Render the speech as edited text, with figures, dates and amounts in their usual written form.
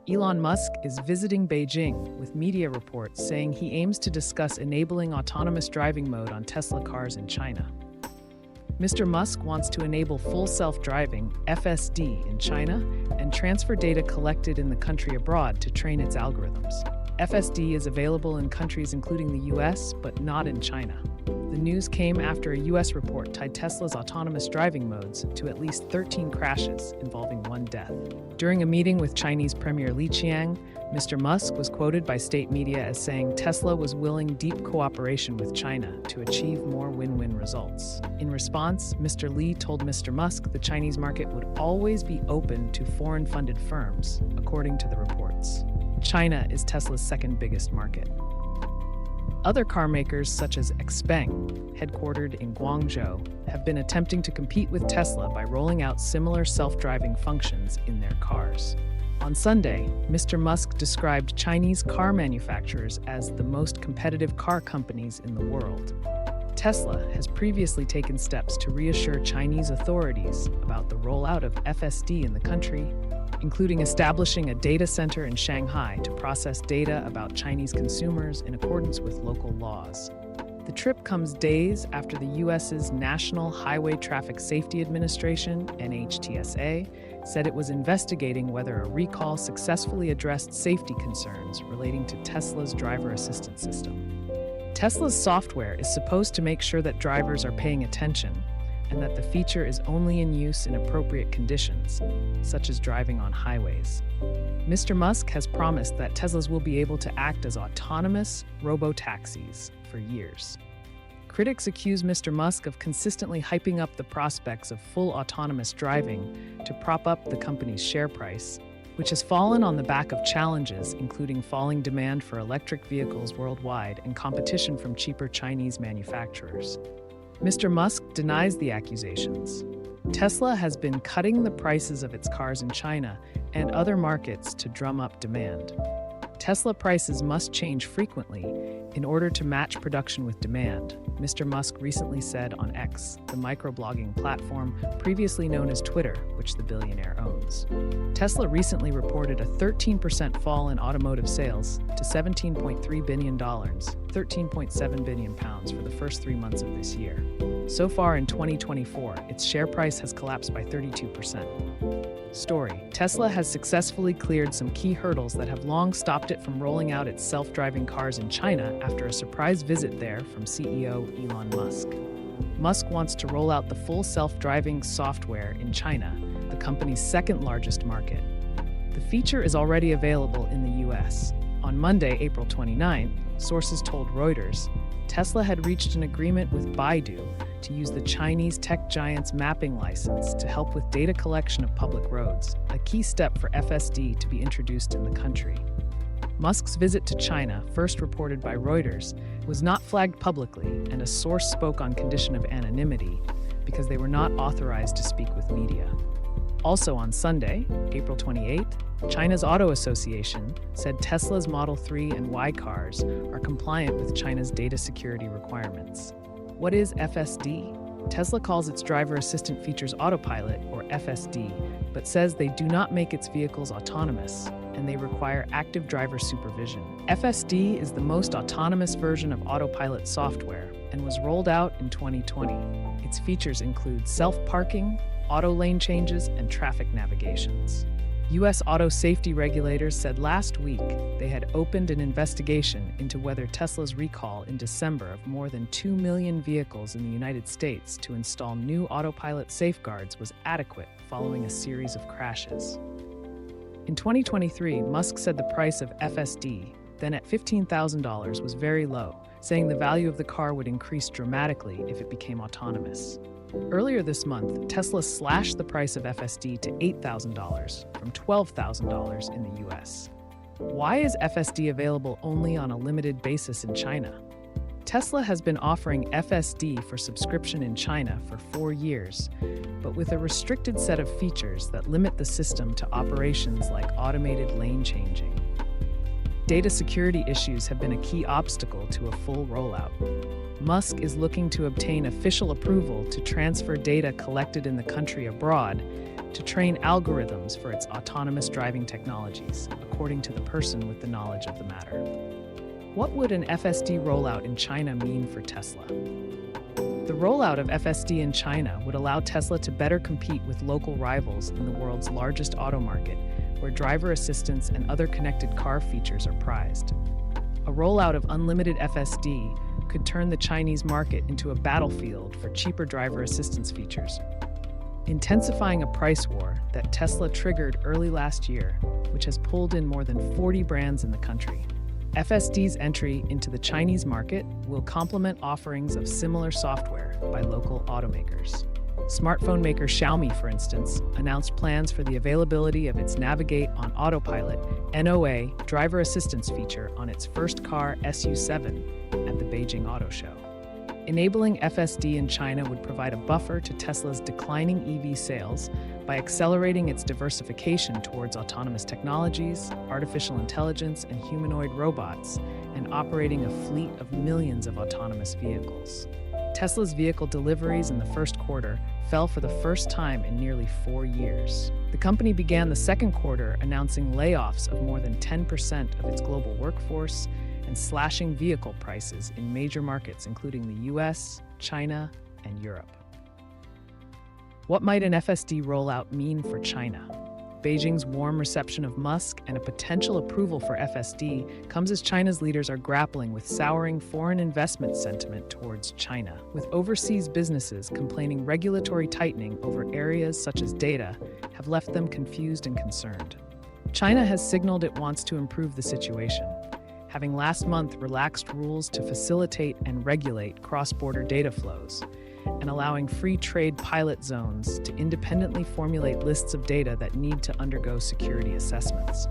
Elon Musk is visiting Beijing, with media reports saying he aims to discuss enabling autonomous driving mode on Tesla cars in China. Mr. Musk wants to enable full self-driving (FSD) in China and transfer data collected in the country abroad to train its algorithms. FSD is available in countries including the US, but not in China. The news came after a US report tied Tesla's autonomous driving modes to at least 13 crashes involving one death. During a meeting with Chinese Premier Li Qiang, Mr. Musk was quoted by state media as saying Tesla was willing deep cooperation with China to achieve more win-win results. In response, Mr. Li told Mr. Musk the Chinese market would always be open to foreign-funded firms, according to the reports. China is Tesla's second biggest market. Other car makers such as XPeng, headquartered in Guangzhou, have been attempting to compete with Tesla by rolling out similar self-driving functions in their cars. On Sunday, Mr. Musk described Chinese car manufacturers as the most competitive car companies in the world. Tesla has previously taken steps to reassure Chinese authorities about the rollout of FSD in the country, including establishing a data center in Shanghai to process data about Chinese consumers in accordance with local laws. The trip comes days after the U.S.'s National Highway Traffic Safety Administration, NHTSA, said it was investigating whether a recall successfully addressed safety concerns relating to Tesla's driver assistance system. Tesla's software is supposed to make sure that drivers are paying attention and that the feature is only in use in appropriate conditions, such as driving on highways. Mr. Musk has promised that Teslas will be able to act as autonomous robo-taxis for years. Critics accuse Mr. Musk of consistently hyping up the prospects of full autonomous driving to prop up the company's share price, which has fallen on the back of challenges including falling demand for electric vehicles worldwide and competition from cheaper Chinese manufacturers. Mr. Musk denies the accusations. Tesla has been cutting the prices of its cars in China and other markets to drum up demand. Tesla prices must change frequently in order to match production with demand, Mr. Musk recently said on X, the microblogging platform previously known as Twitter, which the billionaire owns. Tesla recently reported a 13% fall in automotive sales to $17.3 billion, 13.7 billion pounds for the first 3 months of this year. So far in 2024, its share price has collapsed by 32%. Story: Tesla has successfully cleared some key hurdles that have long stopped it from rolling out its self-driving cars in China after a surprise visit there from CEO Elon Musk. Musk wants to roll out the full self-driving software in China, the company's second-largest market. The feature is already available in the US. On Monday, April 29, sources told Reuters, Tesla had reached an agreement with Baidu to use the Chinese tech giant's mapping license to help with data collection of public roads, a key step for FSD to be introduced in the country. Musk's visit to China, first reported by Reuters, was not flagged publicly, and a source spoke on condition of anonymity because they were not authorized to speak with media. Also on Sunday, April 28, China's Auto Association said Tesla's Model 3 and Y cars are compliant with China's data security requirements. What is FSD? Tesla calls its driver assistant features autopilot, or FSD, but says they do not make its vehicles autonomous, and they require active driver supervision. FSD is the most autonomous version of autopilot software and was rolled out in 2020. Its features include self-parking, auto lane changes, and traffic navigations. U.S. auto safety regulators said last week they had opened an investigation into whether Tesla's recall in December of more than 2 million vehicles in the United States to install new autopilot safeguards was adequate following a series of crashes. In 2023, Musk said the price of FSD, then at $15,000, was very low, saying the value of the car would increase dramatically if it became autonomous. Earlier this month, Tesla slashed the price of FSD to $8,000 from $12,000 in the US. Why is FSD available only on a limited basis in China? Tesla has been offering FSD for subscription in China for 4 years, but with a restricted set of features that limit the system to operations like automated lane changing. Data security issues have been a key obstacle to a full rollout. Musk is looking to obtain official approval to transfer data collected in the country abroad to train algorithms for its autonomous driving technologies, according to the person with the knowledge of the matter. What would an FSD rollout in China mean for Tesla? The rollout of FSD in China would allow Tesla to better compete with local rivals in the world's largest auto market, where driver assistance and other connected car features are prized. A rollout of unlimited FSD could turn the Chinese market into a battlefield for cheaper driver assistance features, intensifying a price war that Tesla triggered early last year, which has pulled in more than 40 brands in the country. FSD's entry into the Chinese market will complement offerings of similar software by local automakers. Smartphone maker Xiaomi, for instance, announced plans for the availability of its Navigate on Autopilot (NOA) driver assistance feature on its first car SU7 at the Beijing Auto Show. Enabling FSD in China would provide a buffer to Tesla's declining EV sales by accelerating its diversification towards autonomous technologies, artificial intelligence, and humanoid robots, and operating a fleet of millions of autonomous vehicles. Tesla's vehicle deliveries in the first quarter fell for the first time in nearly 4 years. The company began the second quarter announcing layoffs of more than 10% of its global workforce and slashing vehicle prices in major markets including the US, China, and Europe. What might an FSD rollout mean for China? Beijing's warm reception of Musk and a potential approval for FSD comes as China's leaders are grappling with souring foreign investment sentiment towards China, with overseas businesses complaining regulatory tightening over areas such as data have left them confused and concerned. China has signaled it wants to improve the situation, having last month relaxed rules to facilitate and regulate cross-border data flows, and allowing free trade pilot zones to independently formulate lists of data that need to undergo security assessments.